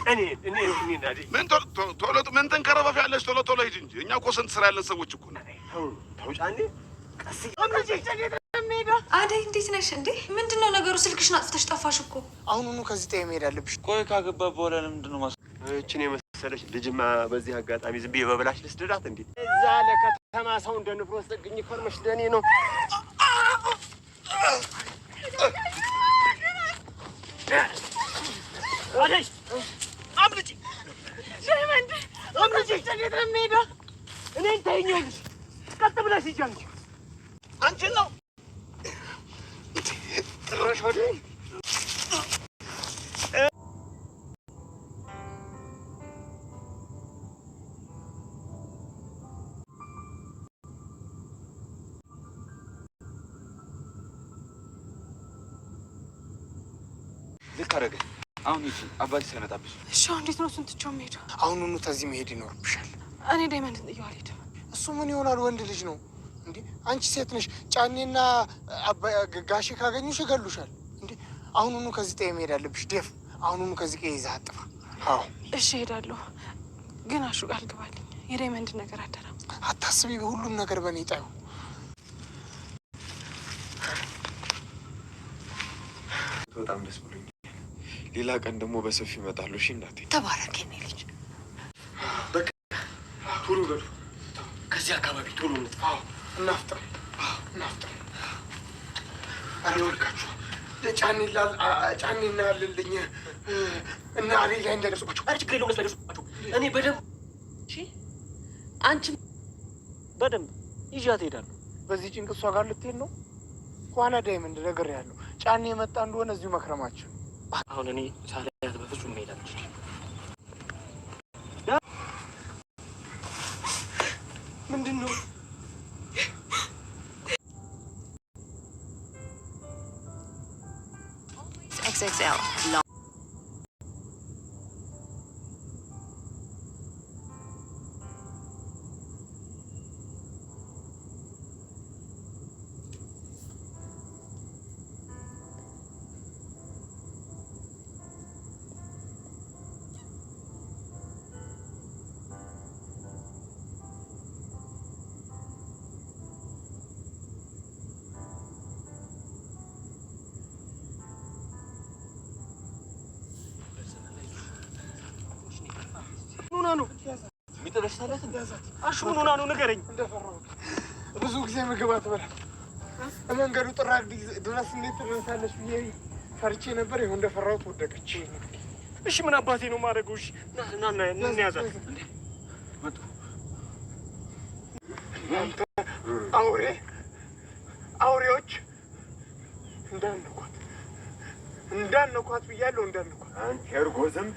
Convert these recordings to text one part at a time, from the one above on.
እኔ ናዲ ምን ቶሎ ምን ተንከረፈፍ ያለሽ ቶሎ ሂድ እንጂ እኛ እኮ ስንት ስራ ያለን ሰዎች እኮ ነው። ተውጫኔ ቀስ አደይ እንዴት ነሽ እንዴ? ምንድነው ነገሩ? ስልክሽን አጥፍተሽ ጠፋሽ እኮ። አሁኑኑ ከዚህ ጠይ መሄድ አለብሽ። ቆይ ካገባ በኋላ ለምንድነው እቺን የመሰለሽ ልጅማ በዚህ አጋጣሚ ዝም ብዬ በብላሽ ልስደዳት እንዴ? እዛ ለከተማ ሰው እንደ ንፍሮ ወስደግኝ ከርመሽ ለኔ ነው። አደይ አምልጪ ሸመንድ አምልጪ እንዴት ነው የምሄደው? እኔን ተይኝልሽ ቀጥ ብለሽ ሂጂ አንቺን ነው ጥሩሽ ወደ ልካረገ አሁን እሺ አባቴ ሲመጣብሽ እሺ እንዴት ነው ስንትቸው የምሄደው? አሁኑኑ ከዚህ መሄድ ይኖርብሻል። እኔ ዳይመንድ ጥዬው አልሄድም። እሱ ምን ይሆናል? ወንድ ልጅ ነው እንዴ? አንቺ ሴት ነሽ። ጫኔና ጋሼ ካገኙሽ ይገሉሻል እንዴ? አሁኑኑ ከዚህ ጠይ መሄድ አለብሽ። ዴፍ አሁኑኑ ከዚህ ቀይ ይዘህ አጥፋ። አዎ እሺ እሄዳለሁ፣ ግን አሹ ቃል ግባልኝ የዳይመንድ ነገር አደራ። አታስቢ፣ ሁሉም ነገር በእኔ ጣዩ። በጣም ደስ ብሎኛል። ሌላ ቀን ደግሞ በሰፊው እመጣለሁ። እሺ እናቴ። ተባረክ የኔ ልጅ። በቃ ቶሎ በሉ ከዚህ አካባቢ ቶሎ እንጥፋ። እናፍጥር። አረ ወልካችሁ ጫኔና ልልኝ እና አሬ ላይ እንዳይደርሱባቸው። አረ ችግር የለውም እንዳይደርሱባቸው። እኔ በደንብ እሺ፣ አንቺ በደንብ ይዣት እሄዳለሁ። በዚህ ጭንቅ እሷ ጋር ልትሄድ ነው። ኋላ ዳይመንድ ነገር ያለው ጫኔ የመጣ እንደሆነ እዚሁ መክረማቸው። አሁን እኔ ሳላያት በፍጹም መሄድ አልችልም። ምንድን ነው XXL ነው የሚጠበስታለት እንደዛት አሹ ምን ሆና ነው ንገረኝ። እንደፈራሁት ብዙ ጊዜ ምግብ አትበላም። መንገዱ ጥራግ ድረስ እንዴት ትደርሳለች ብዬ ፈርቼ ነበር። ይሁን እንደፈራሁት ወደቀች። እሺ ምን አባቴ ነው ማድረጉ? እሺ ና እንያዛት። መጡ አውሬዎች እንዳንኳት ብያለሁ። እንዳንኳት አንተ እርጎ ዝም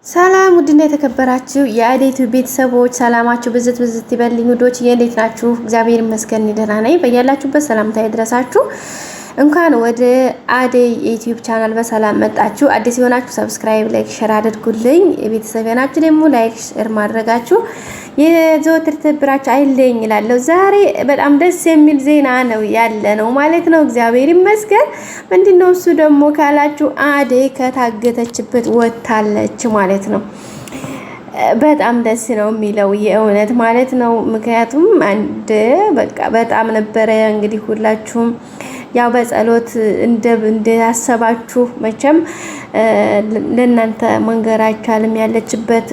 ሰላም ውድና የተከበራችሁ የአዴቱ ቤተሰቦች ሰላማችሁ ብዝት ይበልኝ። ውዶች እንዴት ናችሁ? እግዚአብሔር ይመስገን ደህና ነኝ። በያላችሁበት ሰላምታ ይድረሳችሁ። እንኳን ወደ አደይ ዩቲዩብ ቻናል በሰላም መጣችሁ። አዲስ የሆናችሁ ሰብስክራይብ፣ ላይክ፣ ሼር አድርጉልኝ። የቤተሰብ የሆናችሁ ደግሞ ላይክ ሼር ማድረጋችሁ የዘወትር ትብብራችሁ አይለኝ እላለሁ። ዛሬ በጣም ደስ የሚል ዜና ነው ያለ ነው ማለት ነው። እግዚአብሔር ይመስገን። ምንድነው እሱ ደግሞ ካላችሁ አደይ ከታገተችበት ወጣለች ማለት ነው። በጣም ደስ ነው የሚለው የእውነት ማለት ነው። ምክንያቱም አንድ በቃ በጣም ነበረ እንግዲህ ሁላችሁም ያው በጸሎት እንደያሰባችሁ መቼም ለእናንተ መንገር አይቻልም። ያለችበት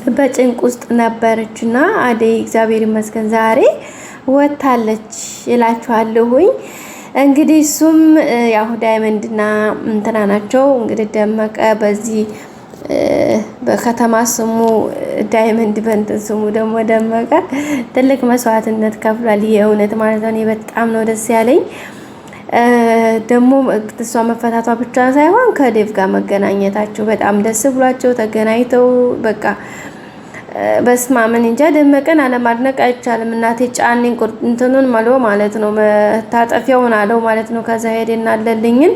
በጭንቅ ውስጥ ነበረችና አደይ እግዚአብሔር ይመስገን ዛሬ ወጣለች እላችኋለሁኝ። እንግዲህ እሱም ያው ዳይመንድና እንትና ናቸው። እንግዲህ ደመቀ በዚህ በከተማ ስሙ ዳይመንድ በእንትን ስሙ ደግሞ ደመቀ ትልቅ መስዋዕትነት ከፍሏል። የእውነት ማለት ነው። በጣም ነው ደስ ያለኝ። ደግሞ እሷ መፈታቷ ብቻ ሳይሆን ከዴቭ ጋር መገናኘታቸው በጣም ደስ ብሏቸው ተገናኝተው በቃ በስማምን እንጃ ደመቀን አለማድነቅ አይቻልም። እናቴ ጫኔን እንትኑን ማለት ነው መታጠፊያውን አለው ማለት ነው። ከዛ ሄደና አለልኝን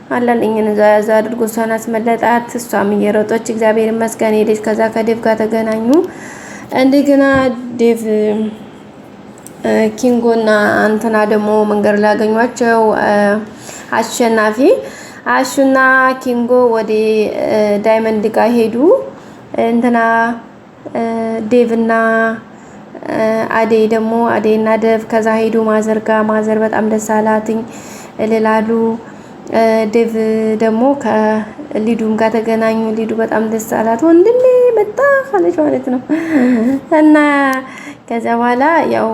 አላለኝን እዛ ያዛ አድርጎ እሷን አስመለጣት። እሷም እየሮጠች እግዚአብሔር ይመስገን ሄደች። ከዛ ከዴቭ ጋር ተገናኙ። እንደገና ዴቭ ኪንጎና እንትና ደግሞ መንገድ ላይ ያገኟቸው አሹና ኪንጎ ወደ ዳይመንድ ጋር ሄዱ። እንትና ዴቭና አደይ ደግሞ አደይና ዴቭ ከዛ ሄዱ ማዘር ጋር። ማዘር በጣም ደስ አላትኝ እልላሉ። ዴቭ ደግሞ ከሊዱም ጋር ተገናኙ። ሊዱ በጣም ደስ አላት። ወንድሜ መጣ አለች ማለት ነው። እና ከዛ በኋላ ያው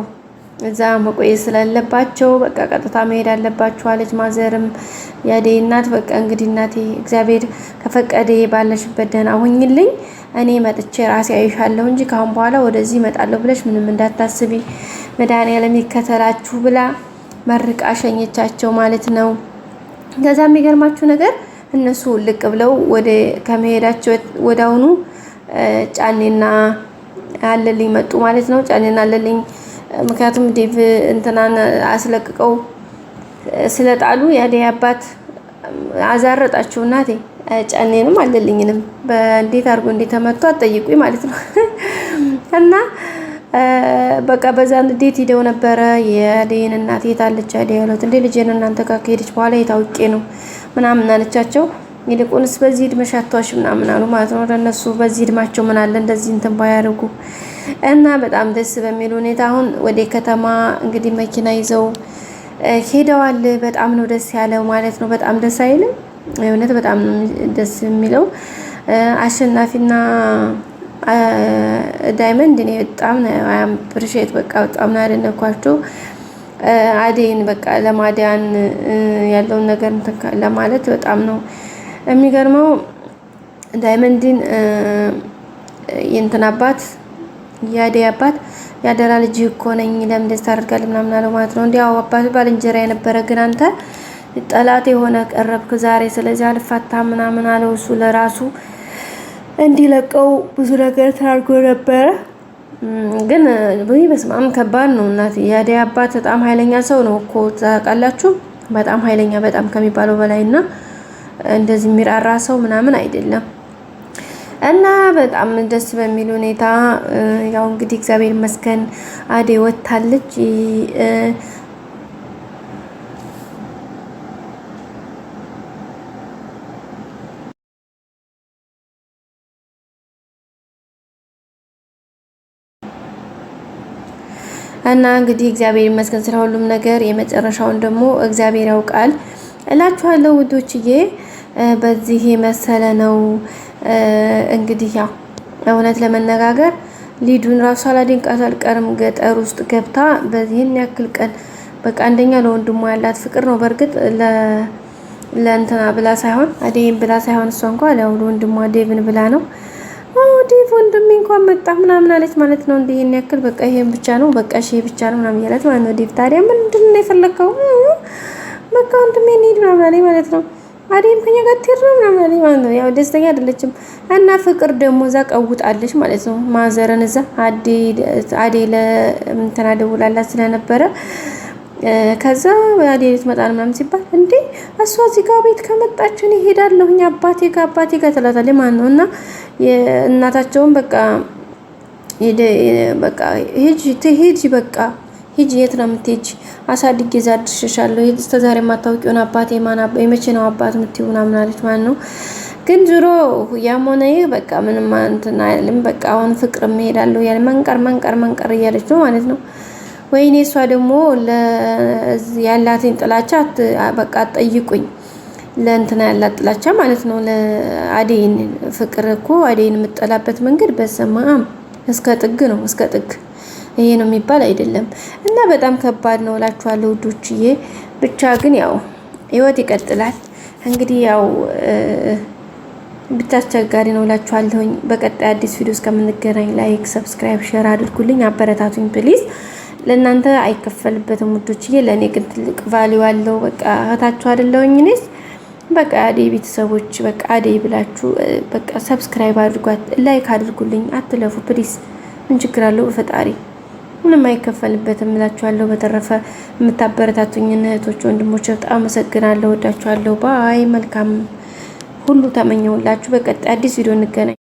እዛ መቆየት ስላለባቸው በቃ ቀጥታ መሄድ አለባቸው አለች። ማዘርም የአደይ እናት በቃ እንግዲህ እናቴ እግዚአብሔር ከፈቀደ ባለሽበት ደህና ሁኝልኝ፣ እኔ መጥቼ ራሴ አይሻለሁ እንጂ ካሁን በኋላ ወደዚህ እመጣለሁ ብለሽ ምንም እንዳታስቢ፣ መድኃኒዓለም ይከተላችሁ ብላ መርቃ ሸኘቻቸው ማለት ነው። ከዛ የሚገርማችሁ ነገር እነሱ ልቅ ብለው ወደ ከመሄዳቸው ወዳውኑ ጫኔና አለልኝ መጡ ማለት ነው። ጫኔና አለልኝ ምክንያቱም ዴቭ እንትናን አስለቅቀው ስለጣሉ የአደይ አባት አዛረጣቸው። እናቴ ጫኔንም አለልኝንም በእንዴት አድርጎ እንደተመቱ አትጠይቁኝ ማለት ነው። እና በቃ በዛ እንዴት ሄደው ነበረ። የአደይን እናት የታለች አደይ ያሉት እንዴ ልጄን እናንተ ጋር ከሄደች በኋላ የታውቄ ነው ምናምን አለቻቸው። ይልቁንስ በዚህ እድሜሽ አትዋሽ ምናምን አሉ ማለት ነው። ለነሱ በዚህ እድማቸው ምን አለ እንደዚህ እንትን ባያደርጉ። እና በጣም ደስ በሚል ሁኔታ አሁን ወደ ከተማ እንግዲህ መኪና ይዘው ሄደዋል። በጣም ነው ደስ ያለው ማለት ነው። በጣም ደስ አይልም? እውነት በጣም ደስ የሚለው አሸናፊና ዳይመንድ እኔ በጣም አም ፕሪሼት በቃ በጣም ነው ያደነኳቸው። አደይን በቃ ለማዳን ያለውን ነገር ለማለት በጣም ነው የሚገርመው። ዳይመንድን የእንትን አባት የአደይ አባት ያደራ ልጅ እኮ ነኝ ለምን ደስ ታደርጋለህ ምናምን አለው ማለት ነው። እንዲያው አባት ባልንጀራ የነበረ ግን አንተ ጠላት የሆነ ቀረብክ ዛሬ፣ ስለዚህ አልፋታ ምናምን አለው። እሱ ለራሱ እንዲለቀው ብዙ ነገር ተናግሮ ነበረ። ግን ወይ በስማም ከባድ ነው እናት። የአደይ አባት በጣም ኃይለኛ ሰው ነው እኮ ታውቃላችሁ። በጣም ኃይለኛ በጣም ከሚባለው በላይና እንደዚህ የሚራራ ሰው ምናምን አይደለም። እና በጣም ደስ በሚል ሁኔታ ያው እንግዲህ እግዚአብሔር ይመስገን አደይ ወጣለች። እና እንግዲህ እግዚአብሔር ይመስገን ስለ ሁሉም ነገር፣ የመጨረሻውን ደግሞ እግዚአብሔር ያውቃል እላችኋለሁ ውዶችዬ። በዚህ መሰለ ነው እንግዲህ ያው እውነት ለመነጋገር ሊዱን ራሱ አላደንቃት አልቀርም። ገጠር ውስጥ ገብታ በዚህን ያክል ቀን በቃ አንደኛ ለወንድሟ ያላት ፍቅር ነው። በእርግጥ ለእንትና ብላ ሳይሆን አደይን ብላ ሳይሆን እሷ እንኳን ለወንድሟ ዴቭን ብላ ነው። ዴቭ ወንድሜ እንኳን መጣ ምናምን አለች ማለት ነው። እንዲህ ይሄን ያክል በቃ ይሄን ብቻ ነው በቃ እሺ ብቻ ነው ምናምን ያላት ማለት ነው። ዴቭ ታዲያ ምንድን ነው የፈለከው? በቃ ወንድሜ እንሂድ ምናምን አለኝ ማለት ነው። አደይም ከኛ ጋር ትሄድ ነው ምናምን አለኝ ማለት ነው። ያው ደስተኛ አይደለችም እና ፍቅር ደግሞ እዛ ቀውጣለች ማለት ነው። ማዘረን እዛ አደይ ለእንትና ደውላላት ስለነበረ ከዛ አደይ ልትመጣ ነው ምናምን ሲባል እንዴ እሷ እዚህ ጋር ቤት ከመጣች እኔ እሄዳለሁኝ አባቴ ጋር ትላታለች ማለት ነው። እና እናታቸውን በቃ ሂጂ በቃ ሂጂ፣ የት ነው የምትሄጂ? አሳድጌ እዛ አድርሼሻለሁ። እስከዛሬ የማታውቂውን አባቴ የመቼ ነው አባት የምትይው ምናምን አለች ማለት ነው። ግን ዞሮ ያም ሆነ ይህ በቃ ምንም እንትን አይደለም። በቃ አሁን ፍቅር እሄዳለሁ ያለ መንቀር እያለች ነው ማለት ነው። ወይኔ እሷ ደግሞ ያላትን ጥላቻ በቃ ጠይቁኝ። ለእንትና ያላት ጥላቻ ማለት ነው። ለአደይን ፍቅር እኮ አደይን የምጠላበት መንገድ በሰማም እስከ ጥግ ነው፣ እስከ ጥግ። ይሄ ነው የሚባል አይደለም። እና በጣም ከባድ ነው እላችኋለሁ ውዶችዬ። ብቻ ግን ያው ህይወት ይቀጥላል። እንግዲህ ያው ብቻ አስቸጋሪ ነው እላችኋለሁኝ። በቀጣይ አዲስ ቪዲዮ እስከምንገናኝ ላይክ፣ ሰብስክራይብ፣ ሼር አድርጉልኝ፣ አበረታቱኝ ፕሊዝ። ለእናንተ አይከፈልበትም ውዶችዬ፣ ለእኔ ግን ትልቅ ቫልዩ አለው። በቃ እህታችሁ አይደለሁኝ እኔስ። በቃ አደይ ቤተሰቦች በቃ አደይ ብላችሁ በቃ ሰብስክራይብ አድርጓት፣ ላይክ አድርጉልኝ፣ አትለፉ ፕሊዝ። ምን ችግር አለው በፈጣሪ ምንም አይከፈልበትም እላችኋለሁ። በተረፈ የምታበረታቱኝ እህቶች ወንድሞች በጣም አመሰግናለሁ። ወዳችኋለሁ። ባይ መልካም ሁሉ ተመኘውላችሁ። በቀጣይ አዲስ ቪዲዮ እንገናኝ።